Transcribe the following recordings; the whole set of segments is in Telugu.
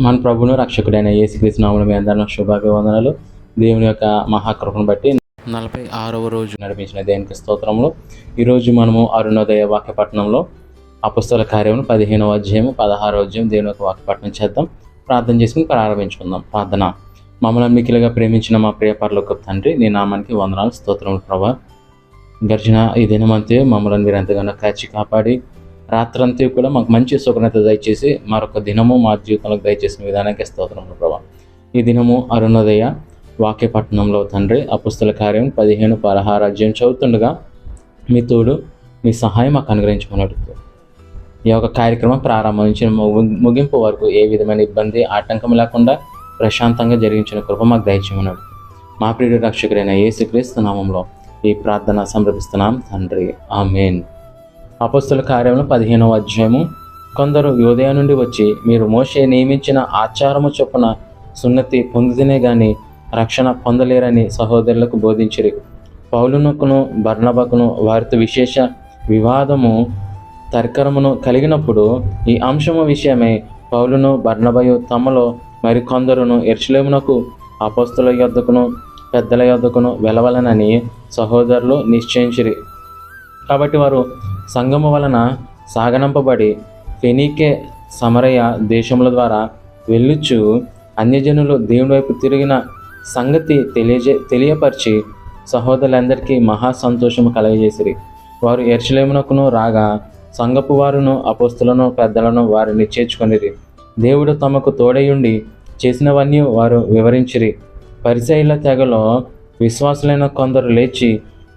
మన ప్రభువును రక్షకుడైన యేసుక్రీస్తు నామములో మీ అందరికీ శుభాభివందనాలు. దేవుని యొక్క మహాకృపను బట్టి 46వ రోజు నడిపించిన దేవునికి స్తోత్రములు. ఈరోజు మనము అరుణోదయ వాక్యపట్నంలో అపొస్తలుల కార్యములు 15వ అధ్యాయము 16వ అధ్యాయం దేవుని యొక్క వాక్యపట్నం చేద్దాం. ప్రార్థన చేసుకుని ప్రారంభించుకుందాం. ప్రార్థన. మమ్మల్ని మిక్కిలిగా ప్రేమించిన మా ప్రియ పరలోకపు తండ్రి, నీ నామానికి వందనాలు, స్తోత్రములు ప్రభా. గడిచిన ఈ దినమంతే మమ్మల్ని మీరు ఎంతగానో కాచి కాపాడి రాత్రంతా కూడా మాకు మంచి సుఖనత దయచేసి మరొక దినము మా జీవితంలోకి దయచేసిన విధానానికి స్తోత్రములు ప్రభా. ఈ దినము అరుణోదయ వాక్యపట్నంలో తండ్రి అపొస్తలుల కార్యం 15-16 అధ్యాయం చదువుతుండగా మీ తోడు మీ సహాయం మాకు అనుగ్రహించమని అడుగుతూ ఈ యొక్క కార్యక్రమం ప్రారంభం నుంచి ముగింపు వరకు ఏ విధమైన ఇబ్బంది ఆటంకం లేకుండా ప్రశాంతంగా జరిగించిన కృప మాకు దయచేయమని అడుగుతూ మా ప్రియుడు రక్షకుడైన యేసుక్రీస్తు నామములో ఈ ప్రార్థన సమర్పిస్తున్నాం తండ్రి, ఆమేన్. అపొస్తలుల కార్యములు 15వ అధ్యాయము. కొందరు యూదయ నుండి వచ్చి, మీరు మోషే నియమించిన ఆచారము చొప్పున సున్నతి పొందితేనే గాని రక్షణ పొందలేరని సహోదరులకు బోధించిరి. పౌలునకును బర్నబాకును వారితో విశేష వివాదము తర్కరమును కలిగినప్పుడు ఈ అంశము విషయమై పౌలును బర్నబాయు తమలో మరికొందరును యెరూషలేమునకు అపొస్తలుల యొద్దకును పెద్దల యొద్దకును వెలవలనని సహోదరులు నిశ్చయించిరి. కాబట్టి వారు సంగము వలన సాగనంపబడి ఫెనీకే సమరయ దేశముల ద్వారా వెళ్ళుచు అన్యజనులు దేవుని వైపు తిరిగిన సంగతి తెలియపరిచి సహోదరులందరికీ మహా సంతోషము కలగజేసిరి. వారు యెరూషలేమునకును రాగా సంగపు వారును అపొస్తలులను పెద్దలను వారిని చేర్చుకొనిరి. దేవుడు తమకు తోడయుండి చేసినవన్నీ వారు వివరించిరి. పరిసయ్యుల తెగలో విశ్వాసులైన కొందరు లేచి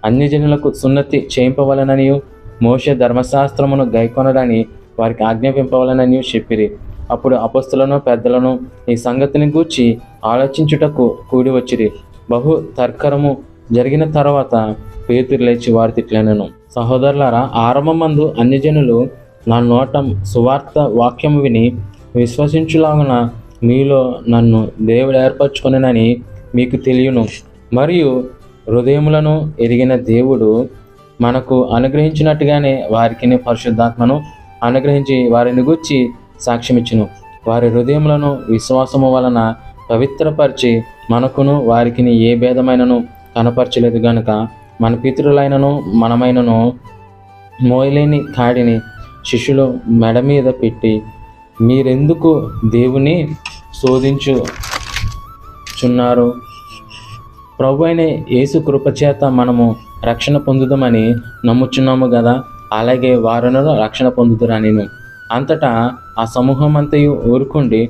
అన్యజనులకు సున్నతి చేయింపవలననియు మోషే ధర్మశాస్త్రమును గైకొనడని వారికి ఆజ్ఞాపింపవలననియు చెప్పిరి. అప్పుడు అపొస్తలులను పెద్దలను ఈ సంగతిని గూర్చి ఆలోచించుటకు కూడి వచ్చిరి. బహు తర్కరము జరిగిన తర్వాత పేతురు లేచి వారితో ఇట్లనెను, సహోదరులారా, ఆరంభమందు అన్యజనులు నా నోట సువార్త వాక్యము విని విశ్వసించులాగున మీలో నన్ను దేవుడు ఏర్పరచుకొనెనని మీకు తెలియను. మరియు హృదయములను ఎరిగిన దేవుడు మనకు అనుగ్రహించినట్టుగానే వారికి పరిశుద్ధాత్మను అనుగ్రహించి వారిని గూర్చి సాక్ష్యమిచ్చును. వారి హృదయములను విశ్వాసము వలన పవిత్రపరిచి మనకును వారికి ఏ భేదమైనను కనపరచలేదు గనుక మన పితరులైనను మనమైనను మోయలేని కాడిని శిష్యులు మెడ మీద పెట్టి, మీరెందుకు దేవుని శోధించుచున్నారు? ప్రభు అయిన యేసు కృపచేత మనము రక్షణ పొందుదామని నమ్ముచున్నాము కదా, అలాగే వారును రక్షణ పొందుదురనిను. అంతటా ఆ సమూహం అంతయు ఊరుకుండి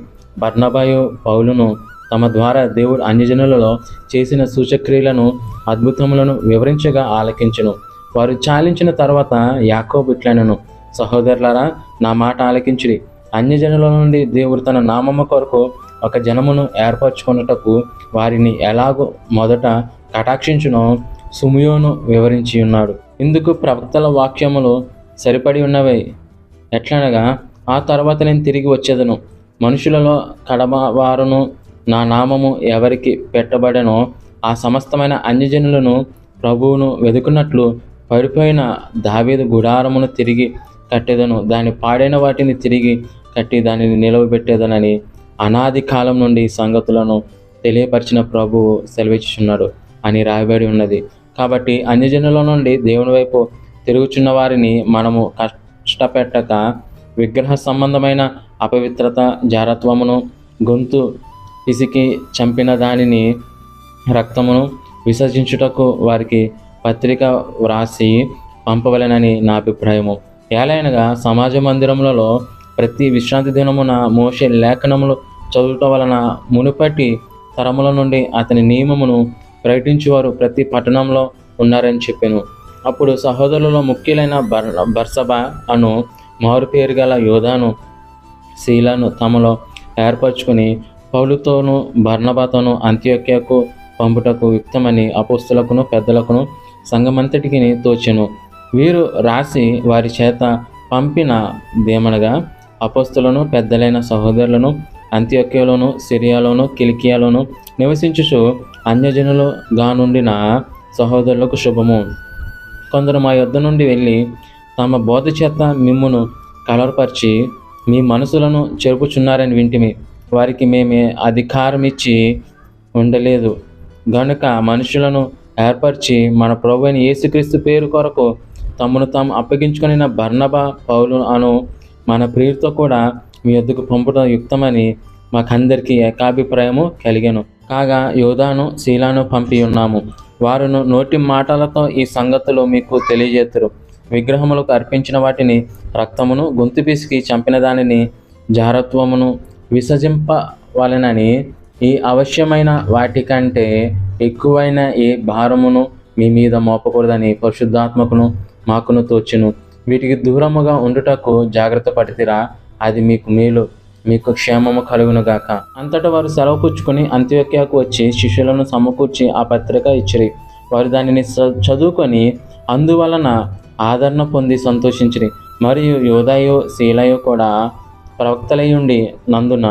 బర్నబాయు పౌలును తమ ద్వారా దేవుడు అన్యజనులలో చేసిన సూచక్రియలను అద్భుతములను వివరించగా ఆలకించును. వారు చాలించిన తర్వాత యాకోబు ఇట్లనెను, సహోదరులారా, నా మాట ఆలకించుడి. అన్యజనుల నుండి దేవుడు తన నామము కొరకు ఒక జనమును ఏర్పరచుకొనుటకు వారిని ఎలాగో మొదట కటాక్షించునో సుమియోను వివరించి ఉన్నాడు. ఇందుకు ప్రవక్తల వాక్యములు సరిపడి ఉన్నవి. ఎట్లనగా, ఆ తర్వాత నేను తిరిగి వచ్చేదను, మనుషులలో కడమవారును నా నామము ఎవరికి పెట్టబడెనో ఆ సమస్తమైన అన్యజనులను ప్రభువును వెదుకున్నట్లు పడిపోయిన దావీదు గుడారమును తిరిగి కట్టేదను, దాని పాడైన వాటిని తిరిగి కట్టి దానిని నిలవబెట్టేదనని అనాది కాలం నుండి సంగతులను తెలియపరిచిన ప్రభువు సెలవిచ్చుచున్నాడు అని రాయబడి ఉన్నది. కాబట్టి అన్యజనుల నుండి దేవుని వైపు తిరుగుచున్న వారిని మనము కష్టపెట్టక విగ్రహ సంబంధమైన అపవిత్రత జారత్వమును గొంతు పిసికి చంపిన దానిని రక్తమును విసర్జించుటకు వారికి పత్రిక వ్రాసి పంపవలెనని నా అభిప్రాయము. ఏలైనగా సమాజ మందిరములలో ప్రతి విశ్రాంతి దినమున మోషే లేఖనములు చదువుట వలన మునుపటి తరముల నుండి అతని నియమమును ప్రకటించువారు ప్రతి పట్టణంలో ఉన్నారని చెప్పాను. అప్పుడు సహోదరులలో ముఖ్యులైన బర్సబా అను మారు పేరు గల యోధాను శీలను తమలో ఏర్పరచుకుని పౌలుతోనూ బర్నబాతోనూ అంత్యోక్యకు పంపుటకు యుక్తమని అపొస్తలులకును పెద్దలకును సంఘమంతటికి తోచెను. వీరు రాసి వారి చేత పంపిన దేమనగా, అపొస్తలులను పెద్దలైన సహోదరులను అంత్యోక్యలోను సిరియాలోను కిలికియాలోను నివసించుచు అన్యజనులుగా నుండిన సహోదరులకు శుభము. కొందరు మా యొద్ద నుండి వెళ్ళి తమ బోధ చేత మిమ్మును కలవరపరిచి మీ మనసులను చెరుపుచున్నారని వింటిమి. వారికి మేమే అధికారం ఇచ్చి ఉండలేదు. గనుక మనుషులను ఏర్పరిచి మన ప్రభువైన యేసుక్రీస్తు పేరు కొరకు తమను తాము అప్పగించుకొనిన బర్నబా, పౌలు అను మన ప్రియులతో కూడా మీ యొద్దకు పంపడం యుక్తమని మాకందరికీ ఏకాభిప్రాయము కలిగెను. కాగా యోదాను, శీలాను పంపి ఉన్నాము. వారును నోటి మాటలతో ఈ సంగతులు మీకు తెలియజేతురు. విగ్రహములకు అర్పించిన వాటిని, రక్తమును, గొంతు పిసికి చంపిన దానిని, జారత్వమును విసర్జింపవలెనని, ఈ అవశ్యమైన వాటికంటే ఎక్కువైన ఏ భారమును మీ మీద మోపకూడదని పరిశుద్ధాత్మకును మాకును తోచెను. వీటికి దూరముగా ఉండుటకు జాగ్రత్త పడితిరా, అది మీకు మేలు, మీకు క్షేమము కలుగునుగాక. అంతటా వారు సెలవు పుచ్చుకొని అంత్యోక్యకు వచ్చి శిష్యులను సమకూర్చి ఆ పత్రిక ఇచ్చిరి. వారు దానిని చదువుకొని అందువలన ఆదరణ పొంది సంతోషించిరి. మరియు యోదాయు, శీలయు కూడా ప్రవక్తలై ఉండి నందున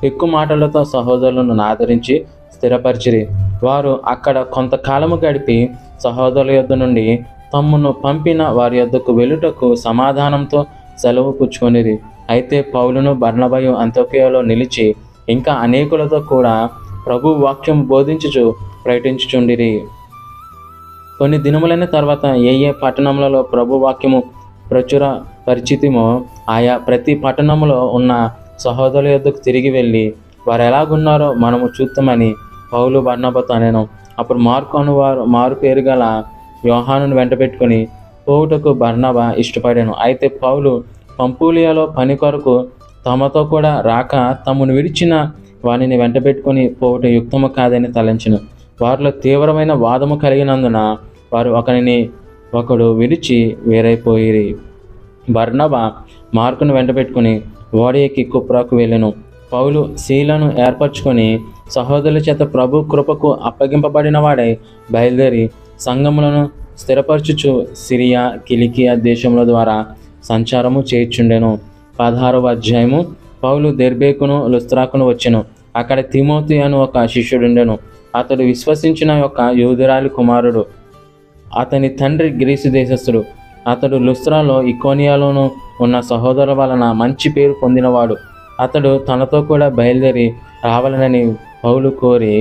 ఎక్కువ మాటలతో సహోదరులను ఆదరించి స్థిరపరిచిరి. వారు అక్కడ కొంతకాలము గడిపి సహోదరుల యొద్ద నుండి తమ్మును పంపిన వారి యొద్దకు వెళ్ళుటకు సమాధానంతో సెలవు పుచ్చుకొనిరి. అయితే పౌలును, బర్నబాయు అంత్యోక్యలో నిలిచి ఇంకా అనేకులతో కూడా ప్రభు వాక్యం బోధించుచు ప్రకటించుచుండిరి. కొన్ని దినములైన తర్వాత ఏ పట్టణములలో ప్రభు వాక్యము ప్రచుర పరిచితిమో ఆయా ప్రతి పట్టణములో ఉన్న సహోదరుల యొద్దకు తిరిగి వెళ్ళి వారు ఎలాగున్నారో మనము చూద్దామని పౌలు బర్నబాతో అనెను. అప్పుడు మార్కు అనువారు మారు పేరు గల యోహానును వెంట పెట్టుకుని పోవుటకు బర్నబా ఇష్టపడాను. అయితే పౌలు పంపూలియాలో పని కొరకు తమతో కూడా రాక తమను విడిచిన వానిని వెంట పెట్టుకుని పోవుట యుక్తము కాదని తలంచెను. వారిలో తీవ్రమైన వాదము కలిగినందున వారు ఒకడు విడిచి వేరైపోయిరి. బర్నబా మార్కును వెంట పెట్టుకుని ఓడ ఎక్కి కుప్రాకు వెళ్ళెను. పౌలు శీలను ఏర్పరచుకొని సహోదరుల చేత ప్రభు కృపకు అప్పగింపబడిన వాడై బయలుదేరి సంఘములను స్థిరపరచుచు సిరియా, కిలికియా దేశముల ద్వారా సంచారము చేయుచుండెను. 16వ అధ్యాయము. పౌలు దెర్బేకును, లుస్త్రాకును వచ్చెను. అక్కడ తిమోతి అను ఒక శిష్యుడుండెను. అతడు విశ్వసించిన యొక్క యూదురాలి కుమారుడు. అతని తండ్రి గ్రీసు దేశస్థుడు. అతడు లుస్త్రాలో, ఇకోనియాలోను ఉన్న సహోదరుల వలన మంచి పేరు పొందినవాడు. అతడు తనతో కూడా బయలుదేరి రావాలనని పౌలు కోరి,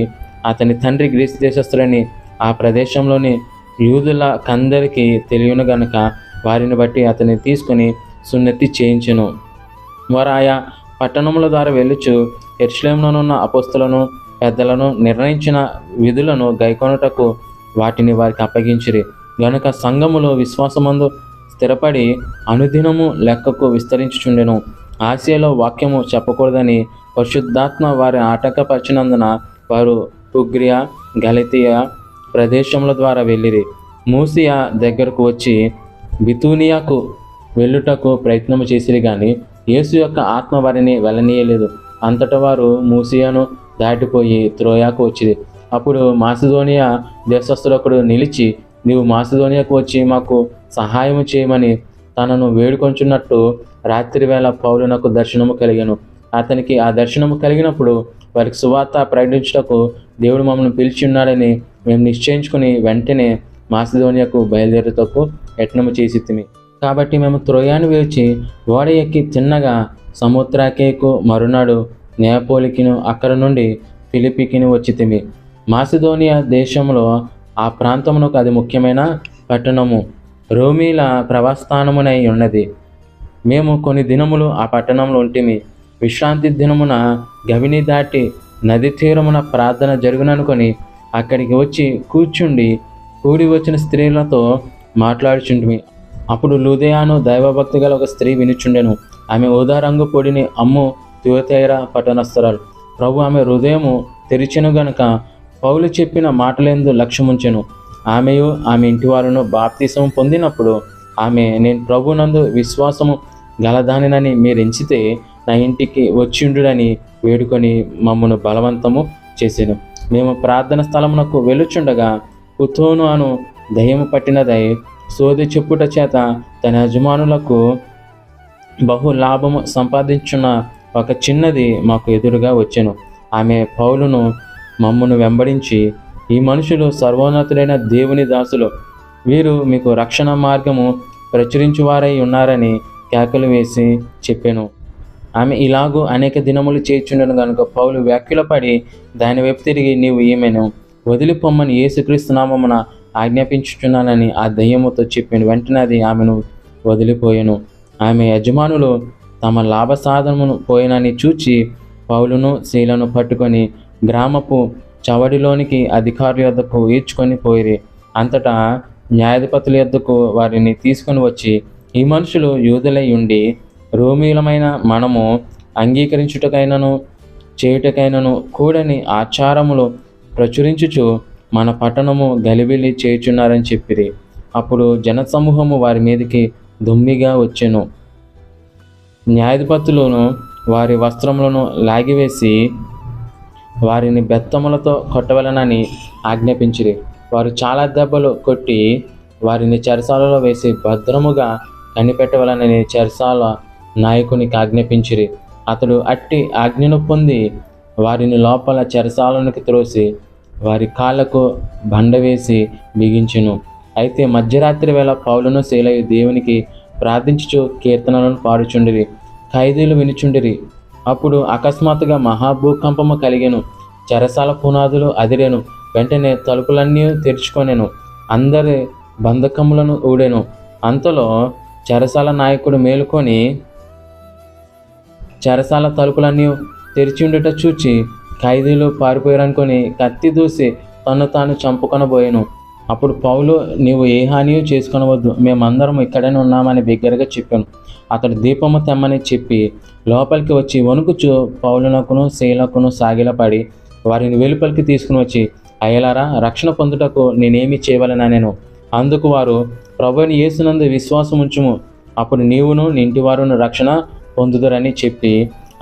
అతని తండ్రి గ్రీసు దేశస్థులని ఆ ప్రదేశంలోని యూదుల కందరికి తెలియను గనుక వారిని బట్టి అతన్ని తీసుకుని సున్నతి చేయించెను. వారు ఆయా పట్టణముల ద్వారా వెళ్ళుచు యెరూషలేములోనున్న అపోస్తలులను, పెద్దలను నిర్ణయించిన విధులను గైకొనుటకు వాటిని వారికి అప్పగించిరి. గనుక సంఘములో విశ్వాసమందు స్థిరపడి అనుదినము లెక్కకు విస్తరించుచుండెను. ఆసియాలో వాక్యము చెప్పకూడదని పరిశుద్ధాత్మ వారి ఆటంకపరిచినందున వారు ఉగ్రియా, గలతీయ ప్రదేశముల ద్వారా వెళ్ళిరి. మూసియా దగ్గరకు వచ్చి బితూనియాకు వెళ్ళుటకు ప్రయత్నము చేసిరి కానీ యేసు యొక్క ఆత్మ వారిని వెళ్ళనీయలేదు. అంతటా వారు మూసియాను దాటిపోయి త్రోయాకు వచ్చిరి. అప్పుడు మాసిదోనియా దేశస్థుడొకడు నిలిచి, నీవు మాసిదోనియాకు వచ్చి మాకు సహాయము చేయమని తనను వేడుకొంచున్నట్టు రాత్రి వేళ పౌలునకు దర్శనము కలిగెను. అతనికి ఆ దర్శనము కలిగినప్పుడు వారికి సువార్త ప్రకటించుటకు దేవుడు మమ్మల్ని పిలిచి ఉన్నాడని మేము నిశ్చయించుకుని వెంటనే మాసిదోనియాకు బయలుదేరుటకు యత్నము చేసితిమి. కాబట్టి మేము త్రోయాను వేచి ఓడ ఎక్కి తిన్నగా సముద్రాకేకు మరునాడు నేపోలికిను, అక్కడ నుండి ఫిలిపికిని వచ్చితిమి. మాసిదోనియా దేశంలో ఆ ప్రాంతమునకు అది ముఖ్యమైన పట్టణము, రోమీల ప్రవాస్థానమునై ఉన్నది. మేము కొన్ని దినములు ఆ పట్టణంలో ఉంటిమి. విశ్రాంతి దినమున గవిని దాటి నది తీరమున ప్రార్థన జరుగుననుకొని అక్కడికి వచ్చి కూర్చుండి కూడి వచ్చిన స్త్రీలతో మాట్లాడుచుంటిమి. అప్పుడు లూదియాను దైవభక్తి గల ఒక స్త్రీ వినుచుండెను. ఆమె ఊదా రంగు పొడిని అమ్ము తుయతైరా పట్టణస్థురాలు. ప్రభు ఆమె హృదయము తెరిచెను గనుక పౌలు చెప్పిన మాటలందు లక్ష్యముంచెను. ఆమెయు ఆమె ఇంటివారును బాప్తిసము పొందినప్పుడు ఆమె, నేను ప్రభునందు విశ్వాసము గలదానినని మీరు ఎంచితే నా ఇంటికి వచ్చిండుడని వేడుకొని మమ్మను బలవంతము చేసెను. మేము ప్రార్థన స్థలమునకు వెళ్ళుచుండగా పుతోను అను దయ్యము పట్టినదై సోది చెప్పుట చేత తన యజమానులకు బహు లాభము సంపాదించున్న ఒక చిన్నది మాకు ఎదురుగా వచ్చెను. ఆమె పౌలును మమ్మను వెంబడించి, ఈ మనుషులు సర్వోన్నతుడైన దేవుని దాసులు, వీరు మీకు రక్షణ మార్గము ప్రచురించువారై ఉన్నారని కేకలు వేసి చెప్పెను. ఆమె ఇలాగూ అనేక దినములు చేర్చుండను గనుక పౌలు వ్యాఖ్యలపడి దాని వైపు తిరిగి, నీవు ఈమెను వదిలిపోమ్మని యేసుక్రీస్తు నామమున ఆజ్ఞాపించుచున్నానని ఆ దయ్యముతో చెప్పాను. వెంటనే అది ఆమెను వదిలిపోయాను. ఆమె యజమానులు తమ లాభ సాధనమును పోయినని చూచి పౌలును శీలను పట్టుకొని గ్రామపు చవడిలోనికి అధికారుల యొద్దకు ఈడ్చుకొని పోయిరి. అంతటా న్యాయాధిపతుల యొద్దకు వారిని తీసుకొని వచ్చి, ఈ మనుషులు యూదులై ఉండి రోమీలమైన మనము అంగీకరించుటకైనను చేయుటకైనను కూడని ఆచారములు ప్రచురించుచు మన పట్టణము గలిబిలి చేయుచున్నారని చెప్పిరి. అప్పుడు జనసమూహము వారి మీదకి దుమ్మిగా వచ్చెను. న్యాయాధిపతులను వారి వస్త్రములను లాగివేసి వారిని బెత్తములతో కొట్టవలనని ఆజ్ఞాపించిరి. వారు చాలా దెబ్బలు కొట్టి వారిని చెరసాలలో వేసి భద్రముగా కనిపెట్టవలనని చెరసాల నాయకునికి ఆజ్ఞాపించిరి. అతడు అట్టి ఆజ్ఞను పొంది వారిని లోపల చెరసాలలోనికి త్రోసి వారి కాళ్లకు బండ వేసి బిగించెను. అయితే మధ్యరాత్రి వేళ పౌలును శీలయు దేవునికి ప్రార్థించుచు కీర్తనలను పాడుచుండిరి. ఖైదీలు వినుచుండిరి. అప్పుడు అకస్మాత్తుగా మహాభూకంపము కలిగెను. చెరసాల పునాదులు అదిరెను. వెంటనే తలుపులన్నీ తెరుచుకొనెను. అందరి బంధకములను ఊడెను. అంతలో చెరసాల నాయకుడు మేలుకొని చెరసాల తలుపులన్నీ తెరిచి ఉండుట చూచి ఖైదీలు పారిపోయారనుకొని కత్తి దూసి తను తాను చంపుకొనబోయెను. అప్పుడు పౌలు, నీవు ఏ హానియూ చేసుకొనవద్దు, మేమందరం ఇక్కడనే ఉన్నామని బిగ్గరగా చెప్పాను. అతడు దీపము తెమ్మని చెప్పి లోపలికి వచ్చి వణుకుచు పౌలునకును శీలకును సాగిలపడి వారిని వెలుపలికి తీసుకుని వచ్చి, అయ్యలారా, రక్షణ పొందుటకు నేనేమి చేయవలననెను. అందుకు వారు, ప్రభువైన యేసునందు విశ్వాసం ఉంచుము, అప్పుడు నీవును నీ ఇంటివారును రక్షణ పొందుదురని చెప్పి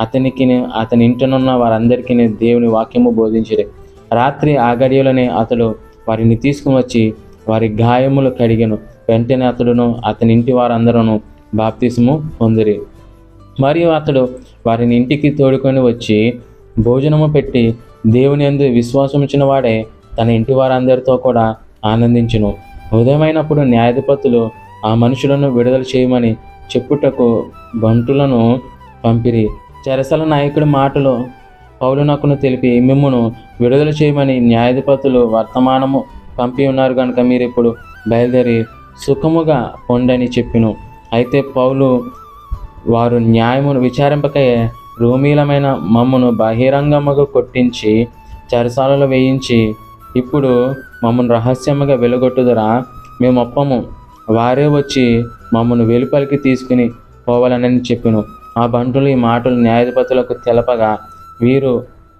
అతని ఇంటనున్న వారందరికీ దేవుని వాక్యము బోధించిరి. రాత్రి ఆ గడియలోనే అతడు వారిని తీసుకుని వచ్చి వారి గాయములు కడిగెను. వెంటనే అతడును అతని ఇంటి వారందరూ బాప్తిసము పొందిరి. మరియు అతడు వారిని ఇంటికి తోడుకొని వచ్చి భోజనము పెట్టి దేవుని యందు విశ్వాసముంచిన వాడే తన ఇంటి వారందరితో కూడా ఆనందించును. ఉదయమైనప్పుడు న్యాయాధిపతులు ఆ మనుషులను విడుదల చేయమని చెప్పుటకు బంటులను పంపిరి. చెరసాల నాయకుడి మాటలు పౌలునకును తెలిపి, మిమ్మును విడుదల చేయమని న్యాయాధిపతులు వర్తమానము పంపి ఉన్నారు కనుక మీరు ఇప్పుడు బయలుదేరి సుఖముగా పొండని చెప్పిను. అయితే పౌలు, వారు న్యాయమును విచారింపకయే రోమీలమైన మమ్మను బహిరంగముగా కొట్టించి చెరసాలలో వేయించి ఇప్పుడు మమ్మను రహస్యముగా వెలుగొట్టుదురా? మేము ఒప్పము. వారే వచ్చి మమ్మను వెలుపలికి తీసుకుని పోవాలని చెప్పిను. ఆ బంటులు ఈ మాటలు న్యాయాధిపతులకు తెలపగా వీరు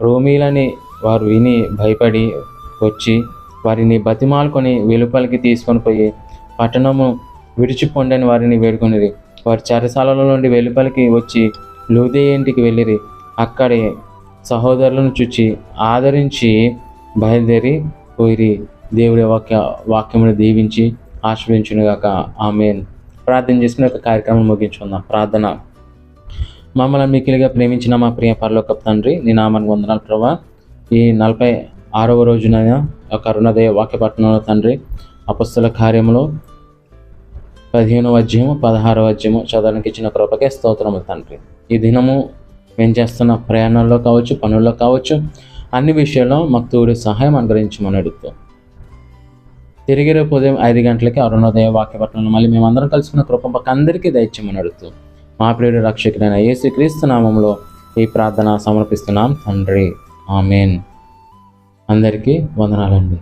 రోమీలని వారు విని భయపడి వచ్చి వారిని బతిమాలుకొని వెలుపలికి తీసుకొని పోయి పట్టణము విడిచిపోండని వారిని వేడుకొనిరి. వారి చెరసాలలో నుండి వెలుపలికి వచ్చి లూదియ ఇంటికి వెళ్ళిరి. అక్కడే సహోదరులను చూచి ఆదరించి బయలుదేరి పోయిరి. దేవుడి వాక్యమును దీవించి ఆశీర్వదించునుగాక. ఆమేన్. ప్రార్థన చేసుకుని ఒక కార్యక్రమం ముగించుకుందాం. ప్రార్థన. మమ్మల్ని మిక్కిలిగా ప్రేమించిన మా ప్రియ పరలోకపు తండ్రి, నీ నామానికి వందనాలు ప్రభువా. ఈ 46వ రోజున ఒక అరుణోదయ వాక్యపట్టణంలో తండ్రి అపొస్తలుల కార్యములో 15వ అధ్యాయము 16వ అధ్యాయము చదవడానికి ఇచ్చిన కృపకే స్తోత్రము తండ్రి. ఈ దినము మేము చేస్తున్న ప్రయాణాల్లో కావచ్చు, పనుల్లో కావచ్చు, అన్ని విషయాల్లో మాకు తోడు సహాయం అనుగ్రహించమని అడుగుతూ తిరిగి రేపు ఉదయం 5 గంటలకి అరుణోదయ వాక్యపట్టణంలో మళ్ళీ మేమందరం కలుసుకున్న కృప మాకు అందరికీ దయచేయమని అడుగుతూ మా ప్రియుడు రక్షకుడైన యేసుక్రీస్తు నామములో ఈ ప్రార్థన సమర్పిస్తున్నాం తండ్రి. ఆమేన్. అందరికీ వందనాలండి.